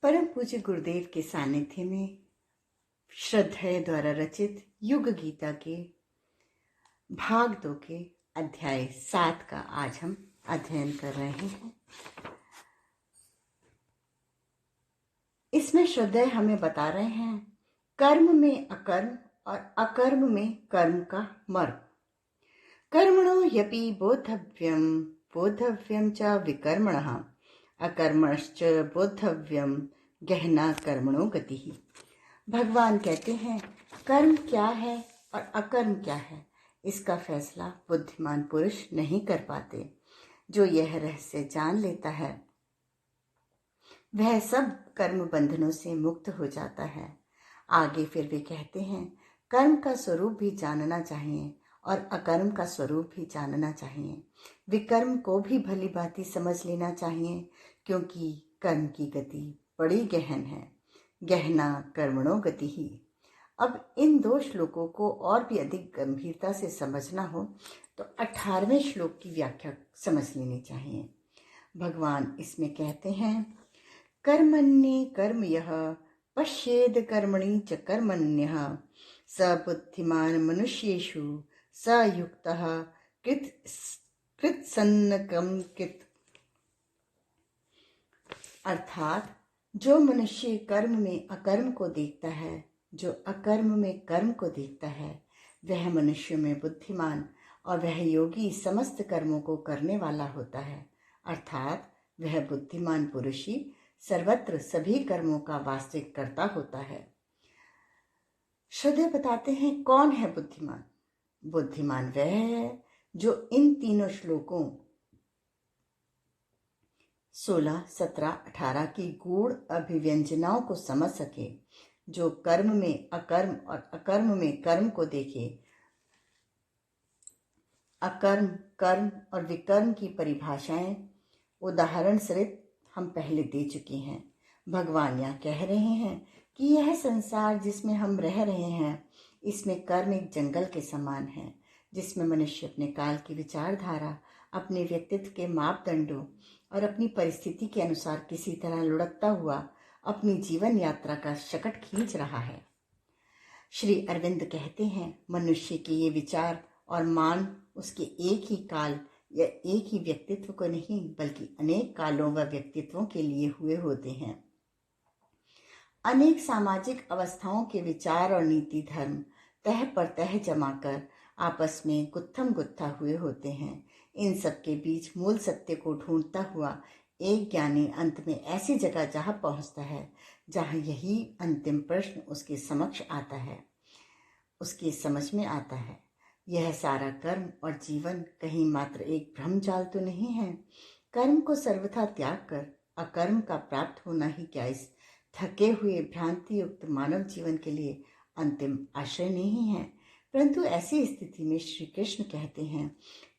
परम पूज्य गुरुदेव के सानिध्य में श्रद्धेय द्वारा रचित युग गीता के भाग 2 के अध्याय 7 का आज हम अध्ययन कर रहे हैं। इसमें श्रद्धेय हमें बता रहे हैं कर्म में अकर्म और अकर्म में कर्म का मर्म। कर्मणो ह्यपि बोद्धव्यम बोद्धव्यम च विकर्मणः अकर्मश्च बोद्धव्यम गहना कर्मणो गतिः। भगवान कहते हैं कर्म क्या है और अकर्म क्या है, इसका फैसला बुद्धिमान पुरुष नहीं कर पाते। जो यह रहस्य जान लेता है वह सब कर्म बंधनों से मुक्त हो जाता है। आगे फिर भी कहते हैं कर्म का स्वरूप भी जानना चाहिए और अकर्म का स्वरूप भी जानना चाहिए। विकर्म को भी भली भांति समझ लेना चाहिए, क्योंकि कर्म की गति बड़ी गहन है। गहना कर्मणो गति ही। अब इन 2 श्लोकों को और भी अधिक गंभीरता से समझना हो तो 18वें श्लोक की व्याख्या समझ लेनी चाहिए। भगवान इसमें कहते हैं कर्मण्ये कर्म यः पश्येद कर्मणि च कर्मण्यः स बुद्धिमान मनुष्येषु स युक्तः कृत्सन्नकं कृत। अर्थात जो मनुष्य कर्म में अकर्म को देखता है, जो अकर्म में कर्म को देखता है, वह मनुष्य में बुद्धिमान और वह योगी समस्त कर्मों को करने वाला होता है। अर्थात वह बुद्धिमान पुरुष ही सर्वत्र सभी कर्मों का वास्तविक कर्ता होता है। श्रद्धेय बताते हैं कौन है बुद्धिमान। बुद्धिमान वह है जो इन तीनों श्लोकों 16, 17, 18 की गूढ़ अभिव्यंजनाओं को समझ सके, जो कर्म में अकर्म और अकर्म में कर्म को देखे। अकर्म, कर्म और विकर्म की परिभाषाएं उदाहरण सहित हम पहले दे चुके हैं। भगवान यहाँ कह रहे हैं कि यह संसार जिसमें हम रह रहे हैं, इसमें कर्म एक जंगल के समान है, जिसमें मनुष्य अपने काल की विचारधारा, अपने व्यक्तित्व के मापदंडों और अपनी परिस्थिति के अनुसार किसी तरह लुढ़कता हुआ अपनी जीवन यात्रा का शकट खींच रहा है। श्री अरविंद कहते हैं मनुष्य के ये विचार और मान उसके एक ही काल या एक ही व्यक्तित्व को नहीं, बल्कि अनेक कालों व व्यक्तित्वों के लिए हुए होते हैं। अनेक सामाजिक अवस्थाओं के विचार और नीति धर्म तह पर तह जमा कर आपस में गुत्थम गुत्था हुए होते हैं। इन सब के बीच मूल सत्य को ढूंढता हुआ एक ज्ञानी अंत में ऐसी जगह जहां पहुंचता है जहां यही अंतिम प्रश्न उसके समक्ष आता है, उसकी समझ में आता है, यह सारा कर्म और जीवन कहीं मात्र एक भ्रमजाल तो नहीं है। कर्म को सर्वथा त्याग कर अकर्म का प्राप्त होना ही क्या इस थके हुए भ्रांति युक्त मानव जीवन के लिए अंतिम आश्रय नहीं है। परंतु ऐसी स्थिति में श्री कृष्ण कहते हैं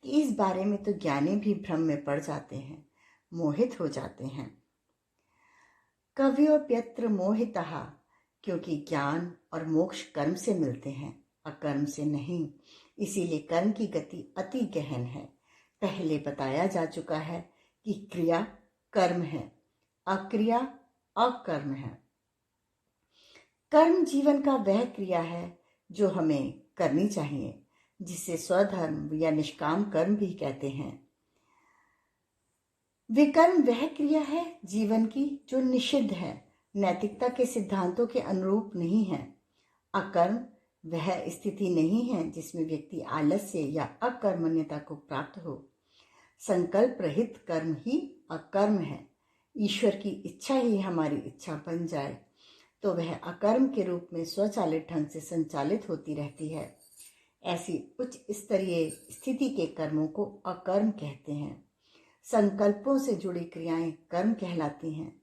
कि इस बारे में तो ज्ञानी भी भ्रम में पड़ जाते हैं, मोहित हो जाते हैं। कव्योप्यत्र मोहितः, क्योंकि ज्ञान और मोक्ष कर्म से मिलते हैं, अकर्म से नहीं। इसीलिए कर्म की गति अति गहन है। पहले बताया जा चुका है कि क्रिया कर्म है, अक्रिया अकर्म है। कर्म जीवन का वह क्रिया है जो हमें करनी चाहिए, जिसे स्वधर्म या निष्काम कर्म भी कहते हैं। विकर्म वह क्रिया है जीवन की जो निषिद्ध है, नैतिकता के सिद्धांतों के अनुरूप नहीं है। अकर्म वह स्थिति नहीं है जिसमें व्यक्ति आलस्य या अकर्मण्यता को प्राप्त हो। संकल्प रहित कर्म ही अकर्म है। ईश्वर की इच्छा ही हमारी इच्छा बन जाए तो वह अकर्म के रूप में स्वचालित ढंग से संचालित होती रहती है। ऐसी उच्च स्तरीय स्थिति के कर्मों को अकर्म कहते हैं। संकल्पों से जुड़ी क्रियाएं कर्म कहलाती हैं।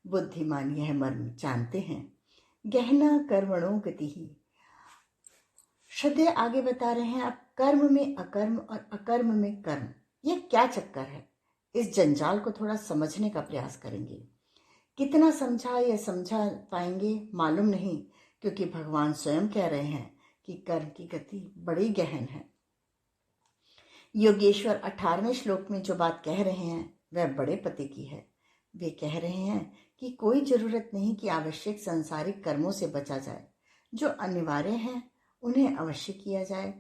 बुद्धिमान यह मर्म जानते हैं। गहना कर्मणो गति ही। श्रद्धेय आगे बता रहे हैं अब कर्म में अकर्म और अकर्म में कर्म, ये क्या चक्कर है, इस जंजाल को थोड़ा समझने का प्रयास करेंगे। कितना समझा या समझा पाएंगे मालूम नहीं, क्योंकि भगवान स्वयं कह रहे हैं कि कर्म की गति बड़ी गहन है। योगेश्वर 18वें श्लोक में जो बात कह रहे हैं वह बड़े पते की है। वे कह रहे हैं कि कोई जरूरत नहीं कि आवश्यक सांसारिक कर्मों से बचा जाए। जो अनिवार्य हैं उन्हें अवश्य किया जाए,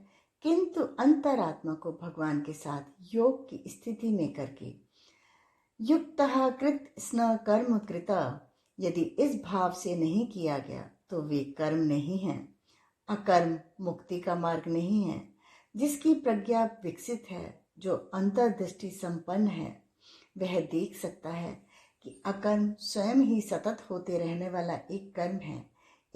किंतु अंतरात्मा को भगवान के साथ योग की स्थिति में करके युक्तः कृत स्न कर्म कृता, यदि इस भाव से नहीं किया गया तो वे कर्म नहीं हैं। अकर्म मुक्ति का मार्ग नहीं है। जिसकी प्रज्ञा विकसित है, जो अंतर्दृष्टि संपन्न है, वह देख सकता है कि अकर्म स्वयं ही सतत होते रहने वाला एक कर्म है,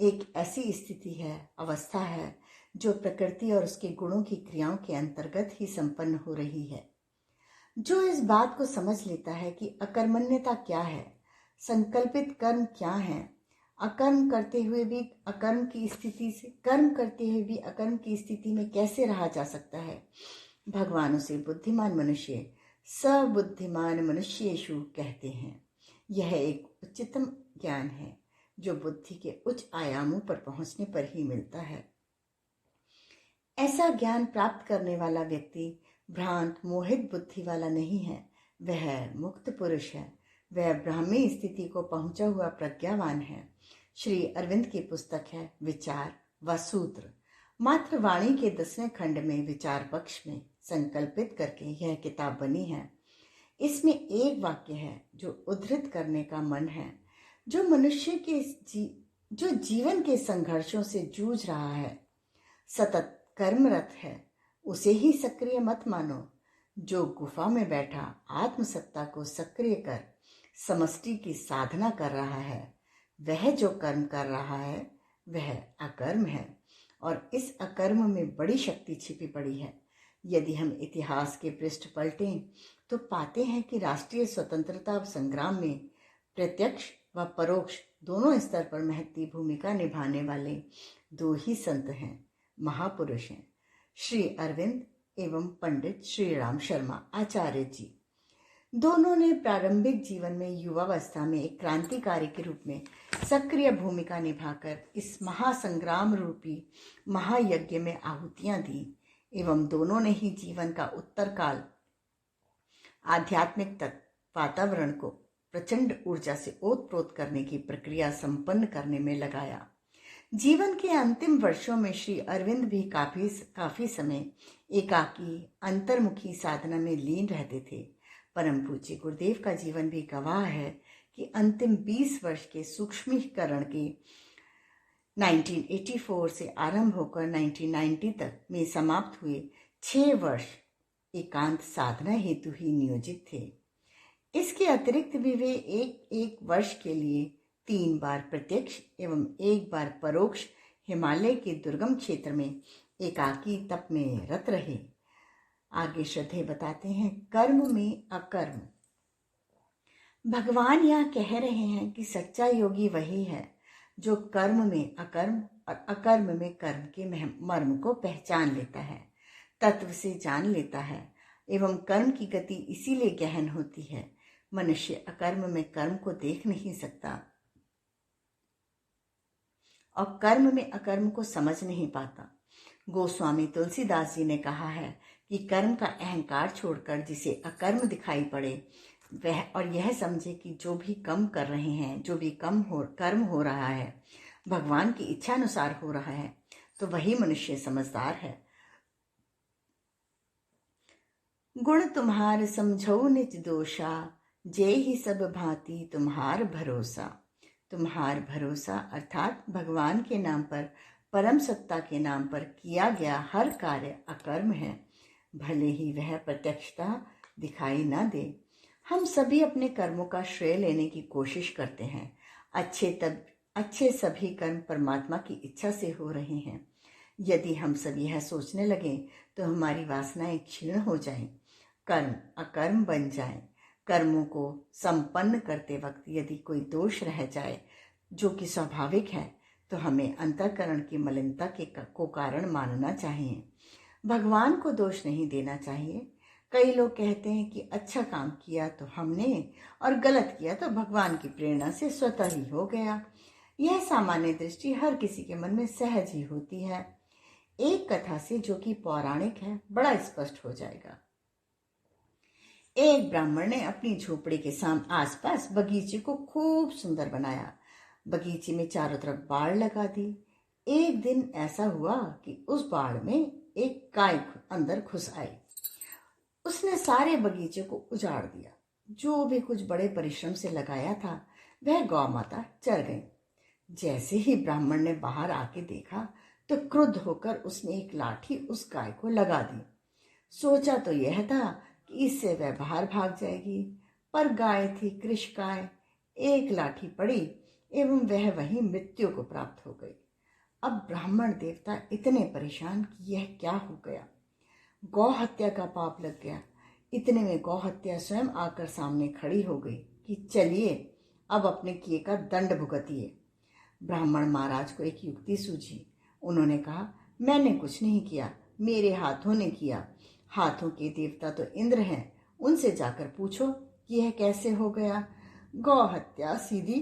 एक ऐसी स्थिति है, अवस्था है जो प्रकृति और उसके गुणों की क्रियाओं के अंतर्गत ही संपन्न हो रही है। जो इस बात को समझ लेता है कि अकर्मण्यता क्या है, संकल्पित कर्म क्या है, अकर्म करते हुए भी अकर्म की स्थिति से कर्म करते हुए भी अकर्म की स्थिति में कैसे रहा जा सकता है, भगवान उसे बुद्धिमान मनुष्य सबुद्धिमान मनुष्येषु कहते हैं। यह एक उच्चतम ज्ञान है जो बुद्धि के उच्च आयामों पर पहुंचने पर ही मिलता है। ऐसा ज्ञान प्राप्त करने वाला व्यक्ति भ्रांत मोहित बुद्धि वाला नहीं है, वह मुक्त पुरुष है, वह ब्राह्मी स्थिति को पहुंचा हुआ प्रज्ञावान है। श्री अरविंद की पुस्तक है विचार व सूत्र। मात्र वाणी के 10वें खंड में विचार पक्ष में संकल्पित करके यह किताब बनी है। इसमें एक वाक्य है जो उद्धृत करने का मन है। जो मनुष्य के जो जीवन के संघर्षों से जूझ रहा है, सतत कर्मरत है, उसे ही सक्रिय मत मानो। जो गुफा में बैठा आत्मसत्ता को सक्रिय कर समष्टि की साधना कर रहा है, वह जो कर्म कर रहा है वह अकर्म है, और इस अकर्म में बड़ी शक्ति छिपी पड़ी है। यदि हम इतिहास के पृष्ठ पलटें तो पाते हैं कि राष्ट्रीय स्वतंत्रता संग्राम में प्रत्यक्ष व परोक्ष दोनों स्तर पर महत्वपूर्ण भूमिका निभाने वाले दो ही संत हैं, महापुरुष हैं, श्री अरविंद एवं पंडित श्री राम शर्मा आचार्य जी। दोनों ने प्रारंभिक जीवन में युवावस्था में एक क्रांतिकारी के रूप में सक्रिय भूमिका निभाकर इस महासंग्राम रूपी महायज्ञ में आहुतियां दी, एवं दोनों ने ही जीवन का उत्तरकाल आध्यात्मिक वातावरण को प्रचंड ऊर्जा से ओतप्रोत करने की प्रक्रिया संपन्न करने में लगाया। जीवन के अंतिम वर्षों में श्री अरविंद भी काफी समय एकाकी अंतर्मुखी साधना में लीन रहते थे। परम पूज्य गुरुदेव का जीवन भी गवाह है कि अंतिम 20 वर्ष के सूक्ष्मीकरण के 1984 से आरंभ होकर 1990 तक में समाप्त हुए 6 वर्ष एकांत साधना हेतु ही नियोजित थे। इसके अतिरिक्त भी वे एक वर्ष के लिए 3 बार प्रत्यक्ष एवं 1 बार परोक्ष हिमालय के दुर्गम क्षेत्र में एकाकी तप में रत रहे। आगे श्रद्धे बताते हैं, कर्म में अकर्म। भगवान यहाँ कह रहे हैं कि सच्चा योगी वही है जो कर्म में अकर्म और अकर्म में कर्म के मर्म को पहचान लेता है, तत्व से जान लेता है, एवं कर्म की गति इसीलिए गहन होती है। मनुष्य अकर्म में कर्म को देख नहीं सकता और कर्म में अकर्म को समझ नहीं पाता। गोस्वामी तुलसीदास जी ने कहा है कि कर्म का अहंकार छोड़कर जिसे अकर्म दिखाई पड़े वह और यह समझे कि जो भी कम कर रहे हैं, जो भी कर्म हो रहा है भगवान की इच्छा अनुसार हो रहा है, तो वही मनुष्य समझदार है। गुण तुम्हार समझो निज दोषा, जे ही सब भांति तुम्हार भरोसा। तुम्हार भरोसा अर्थात भगवान के नाम पर, परम सत्ता के नाम पर किया गया हर कार्य अकर्म है, भले ही वह प्रत्यक्षता दिखाई न दे। हम सभी अपने कर्मों का श्रेय लेने की कोशिश करते हैं। अच्छे सभी कर्म परमात्मा की इच्छा से हो रहे हैं। यदि हम सब यह सोचने लगे तो हमारी वासनाएं क्षीण हो जाएं, कर्म अकर्म बन जाएं। कर्मों को संपन्न करते वक्त यदि कोई दोष रह जाए, जो कि स्वाभाविक है, तो हमें अंतःकरण की मलिनता को कारण मानना चाहिए। भगवान को दोष नहीं देना चाहिए। कई लोग कहते हैं कि अच्छा काम किया तो हमने और गलत किया तो भगवान की प्रेरणा से स्वतः ही हो गया। यह सामान्य दृष्टि हर किसी के मन में सहज ही होती है। एक कथा से, जो कि पौराणिक है, बड़ा स्पष्ट हो जाएगा। एक ब्राह्मण ने अपनी झोपड़ी के आसपास बगीचे को खूब सुंदर बनाया। बगीचे में चारों तरफ बाड़ लगा दी। एक दिन ऐसा हुआ कि उस बाड़ में एक गाय अंदर घुस आई। उसने सारे बगीचे को उजाड़ दिया। जो भी कुछ बड़े परिश्रम से लगाया था वह गौ माता चर गई। जैसे ही ब्राह्मण ने बाहर आके देखा तो क्रुद्ध होकर उसने एक लाठी उस गाय को लगा दी। सोचा तो यह था कि इससे वह बाहर भाग जाएगी, पर गाय थी कृशकाय। एक लाठी पड़ी एवं वह वहीं मृत्यु को प्राप्त हो गई। अब ब्राह्मण देवता इतने परेशान कि यह क्या हो गया। गौ हत्या का पाप लग गया। इतने में गौ हत्या स्वयं आकर सामने खड़ी हो गई कि चलिए अब अपने किए का दंड भुगतिए। ब्राह्मण महाराज को एक युक्ति सूझी। उन्होंने कहा, मैंने कुछ नहीं किया, मेरे हाथों ने किया। हाथों के देवता तो इंद्र हैं, उनसे जाकर पूछो कि यह कैसे हो गया। गौ हत्या सीधी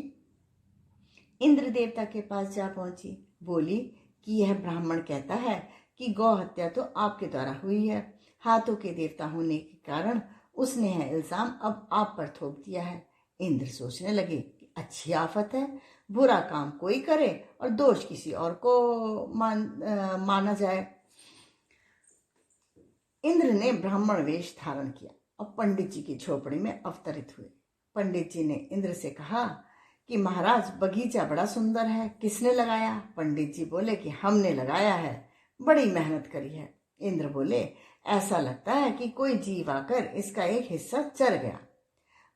इंद्र देवता के पास जा पहुंची। बोली कि यह ब्राह्मण कहता है कि गौ हत्या तो आपके द्वारा हुई है। हाथों के देवता होने के कारण उसने यह इल्जाम अब आप पर थोप दिया है। इंद्र सोचने लगे कि अच्छी आफत है, बुरा काम कोई करे और दोष किसी और को माना जाए। इंद्र ने ब्राह्मण वेश धारण किया और पंडित जी की झोपड़ी में अवतरित हुए। पंडित जी ने इंद्र से कहा कि महाराज, बगीचा बड़ा सुंदर है, किसने लगाया? पंडित जी बोले कि हमने लगाया है, बड़ी मेहनत करी है। इंद्र बोले, ऐसा लगता है कि कोई जीव आकर इसका एक हिस्सा चर गया।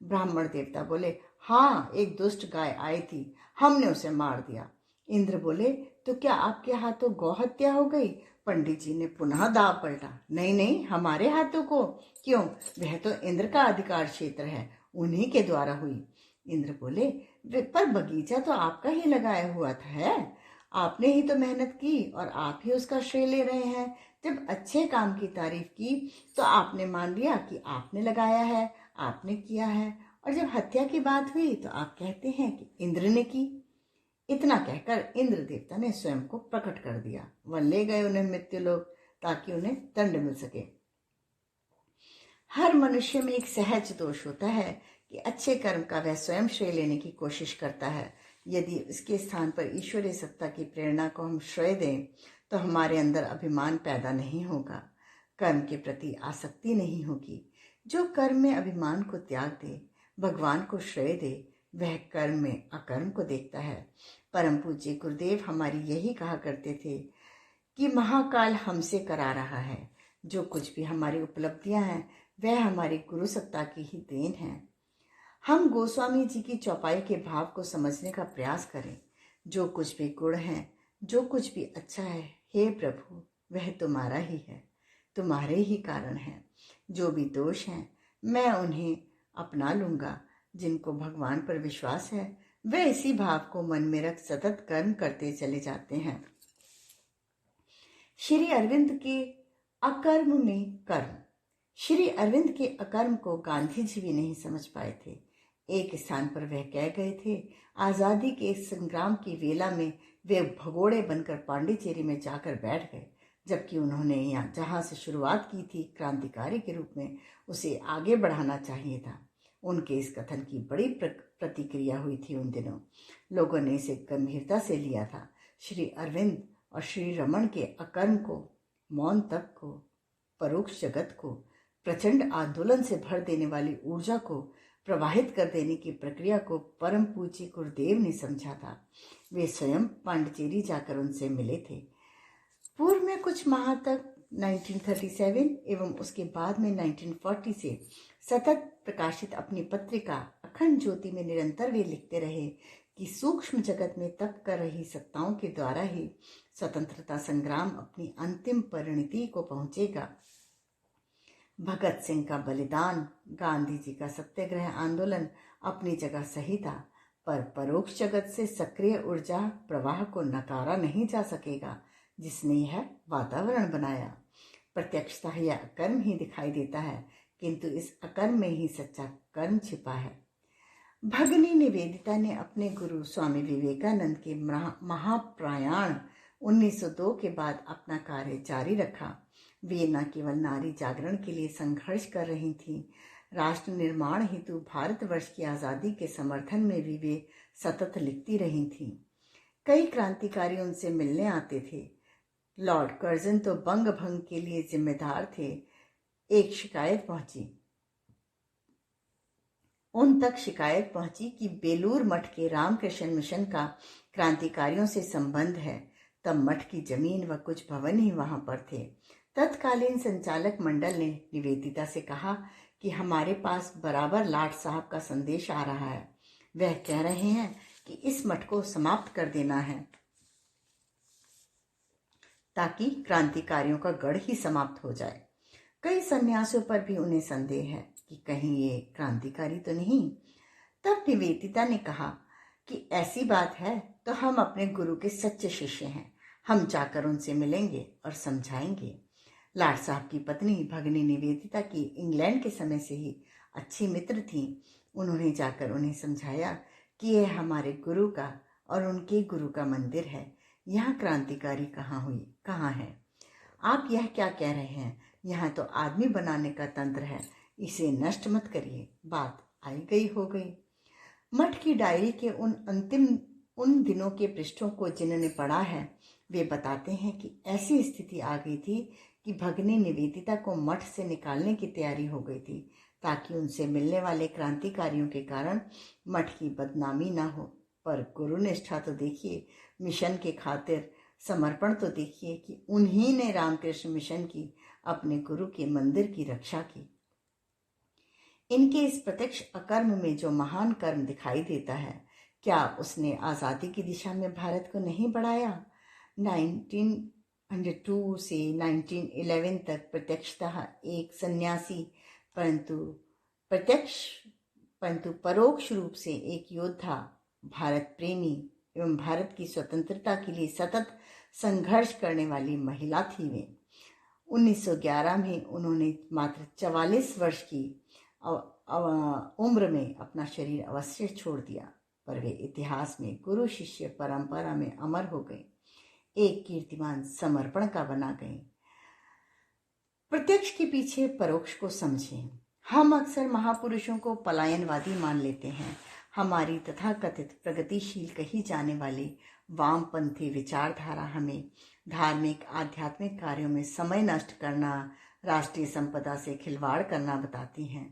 ब्राह्मण देवता बोले, हाँ, एक दुष्ट गाय आई थी, हमने उसे मार दिया। इंद्र बोले, तो क्या आपके हाथों गौ हत्या हो गई? पंडित जी ने पुनः दाव पलटा, नहीं नहीं, हमारे हाथों को क्यों? वह तो इंद्र का अधिकार क्षेत्र है, उन्हीं के द्वारा हुई। इंद्र बोले, पर बगीचा तो आपका ही लगाया हुआ था है, आपने ही तो मेहनत की और आप ही उसका श्रेय ले रहे हैं। जब अच्छे काम की तारीफ की तो आपने मान लिया कि आपने लगाया है, आपने किया है, और जब हत्या की बात हुई तो आप कहते हैं कि इंद्र ने की। इतना कहकर इंद्र देवता ने स्वयं को प्रकट कर दिया। वह ले गए उन्हें मृत्युलोक ताकि उन्हें दंड मिल सके। हर मनुष्य में एक सहज दोष होता है कि अच्छे कर्म का वह स्वयं श्रेय लेने की कोशिश करता है। यदि इसके स्थान पर ईश्वरीय सत्ता की प्रेरणा को हम श्रेय दें तो हमारे अंदर अभिमान पैदा नहीं होगा, कर्म के प्रति आसक्ति नहीं होगी। जो कर्म में अभिमान को त्याग दे, भगवान को श्रेय दे, वह कर्म में अकर्म को देखता है। परम पूज्य गुरुदेव हमारी यही कहा करते थे कि महाकाल हमसे करा रहा है। जो कुछ भी हमारी उपलब्धियां हैं वह हमारी गुरु सत्ता की ही देन है। हम गोस्वामी जी की चौपाई के भाव को समझने का प्रयास करें। जो कुछ भी गुण है, जो कुछ भी अच्छा है, हे प्रभु, वह तुम्हारा ही है, तुम्हारे ही कारण है। जो भी दोष हैं मैं उन्हें अपना लूंगा। जिनको भगवान पर विश्वास है वे इसी भाव को मन में रख सतत कर्म करते चले जाते हैं। श्री अरविंद के अकर्म में कर्म। श्री अरविंद के अकर्म को गांधी जी भी नहीं समझ पाए थे। एक स्थान पर वह कह गए थे, आजादी के संग्राम की वेला में वे भगोड़े बनकर पांडिचेरी में जाकर बैठ गए, जबकि उन्होंने यहाँ जहाँ से शुरुआत की थी क्रांतिकारी के रूप में, उसे आगे बढ़ाना चाहिए था। उनके इस कथन की बड़ी प्रतिक्रिया हुई थी। उन दिनों लोगों ने इसे गंभीरता से लिया था। श्री अरविंद और श्री रमन के अकर्म को, मौन तप को, परोक्ष जगत को, प्रचंड आंदोलन से भर देने वाली ऊर्जा को प्रवाहित कर देने की प्रक्रिया को परम पूज्य गुरुदेव ने समझा था। वे स्वयं पांडिचेरी जाकर उनसे मिले थे। पूर्व में कुछ माह तक 1937 एवं उसके बाद में 1940 से सतत प्रकाशित अपनी पत्रिका अखंड ज्योति में निरंतर वे लिखते रहे कि सूक्ष्म जगत में तप कर रही सत्ताओं के द्वारा ही स्वतंत्रता संग्राम अपनी अंतिम परिणति को पहुंचेगा। भगत सिंह का बलिदान, गांधी जी का सत्याग्रह आंदोलन अपनी जगह सही था, पर परोक्ष जगत से सक्रिय ऊर्जा प्रवाह को नकारा नहीं जा सकेगा जिसने यह वातावरण बनाया। प्रत्यक्षतः यह अकर्म ही दिखाई देता है, किंतु इस अकर्म में ही सच्चा कर्म छिपा है। भगिनी निवेदिता ने अपने गुरु स्वामी विवेकानंद के महाप्रयाण 1902 के बाद अपना कार्य जारी रखा। वे न केवल नारी जागरण के लिए संघर्ष कर रही थीं, राष्ट्र निर्माण हेतु भारतवर्ष की आज़ादी के समर्थन में भी वे सतत लिखती रही थीं। कई क्रांतिकारी उनसे मिलने आते थे। लॉर्ड कर्जन तो बंग भंग के लिए जिम्मेदार थे। एक शिकायत पहुंची उन तक शिकायत पहुंची कि बेलूर मठ के रामकृष्ण मिशन का क्रांतिकारियों से संबंध है। तब मठ की जमीन व कुछ भवन ही वहां पर थे। तत्कालीन संचालक मंडल ने निवेदिता से कहा कि हमारे पास बराबर लाट साहब का संदेश आ रहा है। वह कह रहे हैं कि इस मठ को समाप्त कर देना है ताकि क्रांतिकारियों का गढ़ ही समाप्त हो जाए। कई सन्यासियों पर भी उन्हें संदेह है कि कहीं ये क्रांतिकारी तो नहीं। तब निवेदिता ने कहा कि ऐसी बात है तो हम अपने गुरु के सच्चे शिष्य हैं, हम जाकर उनसे मिलेंगे और समझाएंगे। लाट साहब की पत्नी भगनी निवेदिता की इंग्लैंड के समय से ही अच्छी मित्र थी। उन्होंने जाकर उन्हें समझाया कि यह हमारे गुरु का और उनके गुरु का मंदिर है, यहाँ क्रांतिकारी कहाँ है। आप यह क्या कह रहे हैं? यहाँ तो आदमी बनाने का तंत्र है, इसे नष्ट मत करिए। बात आई गई हो गई। मठ की डायरी के उन दिनों के पृष्ठों को जिन्होंने पढ़ा है, वे बताते हैं कि ऐसी स्थिति आ गई थी कि भगनी निवेदिता को मठ से निकालने की तैयारी हो गई थी ताकि उनसे मिलने वाले क्रांतिकारियों के कारण मठ की बदनामी ना हो। पर गुरु निष्ठा तो देखिए, मिशन के खातिर समर्पण तो देखिए कि उन्हीं ने रामकृष्ण मिशन की अपने गुरु के मंदिर की रक्षा की। इनके इस प्रत्यक्ष अकर्म में जो महान कर्म दिखाई देता है, क्या उसने आज़ादी की दिशा में भारत को नहीं बढ़ाया? 1902 से 1911 तक प्रत्यक्षतः एक सन्यासी परंतु परोक्ष रूप से एक योद्धा, भारत प्रेमी एवं भारत की स्वतंत्रता के लिए सतत संघर्ष करने वाली महिला थी वे। 1911 में उन्होंने मात्र 44 वर्ष की उम्र में अपना शरीर अवश्य छोड़ दिया, पर वे इतिहास में गुरु शिष्य परंपरा में अमर हो गए, एक कीर्तिमान समर्पण का बना गए। प्रत्यक्ष के पीछे परोक्ष को समझें। हम अक्सर महापुरुषों को पलायनवादी मान लेते हैं। हमारी तथाकथित प्रगतिशील कही जाने वाली वामपंथी विचारधारा हमें धार्मिक आध्यात्मिक कार्यों में समय नष्ट करना, राष्ट्रीय संपदा से खिलवाड़ करना बताती हैं।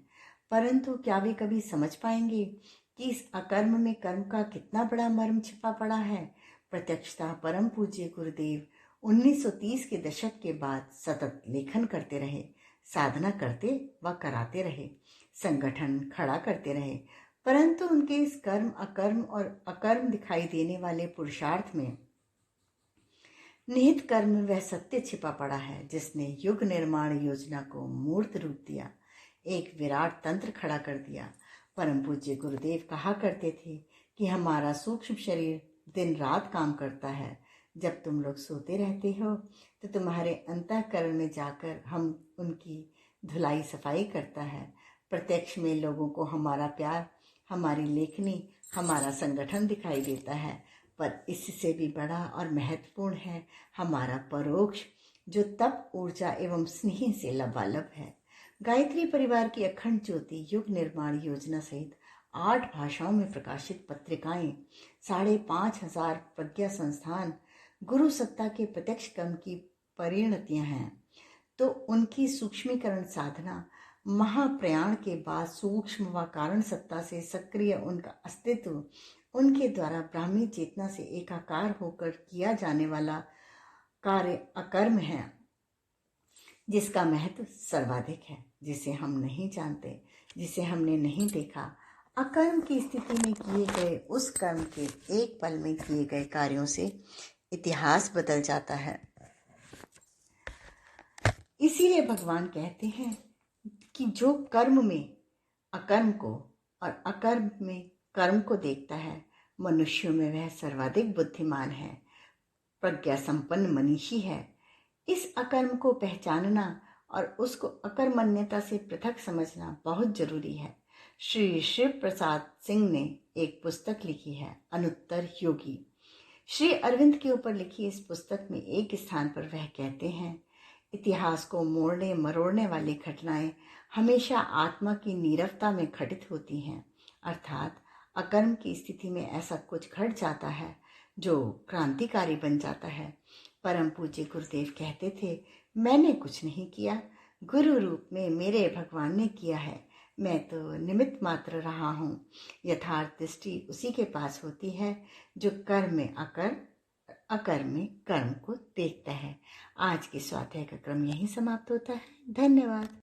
परंतु क्या वे कभी समझ पाएंगे कि इस अकर्म में कर्म का कितना बड़ा मर्म छिपा पड़ा है? प्रत्यक्षतः परम पूज्य गुरुदेव 1930 के दशक के बाद सतत लेखन करते रहे, साधना करते व कराते रहे, संगठन खड़ा करते रहे, परंतु उनके इस कर्म अकर्म और अकर्म दिखाई देने वाले पुरुषार्थ में निहित कर्म में वह सत्य छिपा पड़ा है जिसने युग निर्माण योजना को मूर्त रूप दिया, एक विराट तंत्र खड़ा कर दिया। परम पूज्य गुरुदेव कहा करते थे कि हमारा सूक्ष्म शरीर दिन रात काम करता है। जब तुम लोग सोते रहते हो तो तुम्हारे अंतःकरण में जाकर हम उनकी धुलाई सफाई करता है। प्रत्यक्ष में लोगों को हमारा प्यार, हमारी लेखनी, हमारा संगठन दिखाई देता है, पर इससे भी बड़ा और महत्वपूर्ण है हमारा परोक्ष, जो तप ऊर्जा एवं स्नेह से लबालब है। गायत्री परिवार की अखंड ज्योति, युग निर्माण योजना सहित 8 भाषाओं में प्रकाशित पत्रिकाएं, 5,500 प्रज्ञा संस्थान गुरु सत्ता के प्रत्यक्ष कर्म की परिणतियां हैं। तो उनकी सूक्ष्मीकरण साधना, महाप्रयाण के बाद सूक्ष्म व कारण सत्ता से सक्रिय उनका अस्तित्व, उनके द्वारा ब्राह्मी चेतना से एकाकार होकर किया जाने वाला कार्य अकर्म है, जिसका महत्व सर्वाधिक है, जिसे हम नहीं जानते, जिसे हमने नहीं देखा। अकर्म की स्थिति में किए गए उस कर्म के एक पल में किए गए कार्यों से इतिहास बदल जाता है। इसीलिए भगवान कहते हैं कि जो कर्म में अकर्म को और अकर्म में कर्म को देखता है, मनुष्यों में वह सर्वाधिक बुद्धिमान है, प्रज्ञा संपन्न मनीषी है। इस अकर्म को पहचानना और उसको अकर्मण्यता से पृथक समझना बहुत जरूरी है। श्री शिव प्रसाद सिंह ने एक पुस्तक लिखी है, अनुत्तर योगी। श्री अरविंद के ऊपर लिखी इस पुस्तक में एक स्थान पर वह कहते हैं, इतिहास को मोड़ने मरोड़ने वाली घटनाएं हमेशा आत्मा की नीरवता में घटित होती हैं, अर्थात अकर्म की स्थिति में ऐसा कुछ घट जाता है जो क्रांतिकारी बन जाता है। परम पूज्य गुरुदेव कहते थे, मैंने कुछ नहीं किया, गुरु रूप में मेरे भगवान ने किया है, मैं तो निमित्त मात्र रहा हूँ। यथार्थ दृष्टि उसी के पास होती है जो कर्म में अकर्म में कर्म को देखता है। आज के स्वाध्याय का क्रम यहीं समाप्त होता है। धन्यवाद।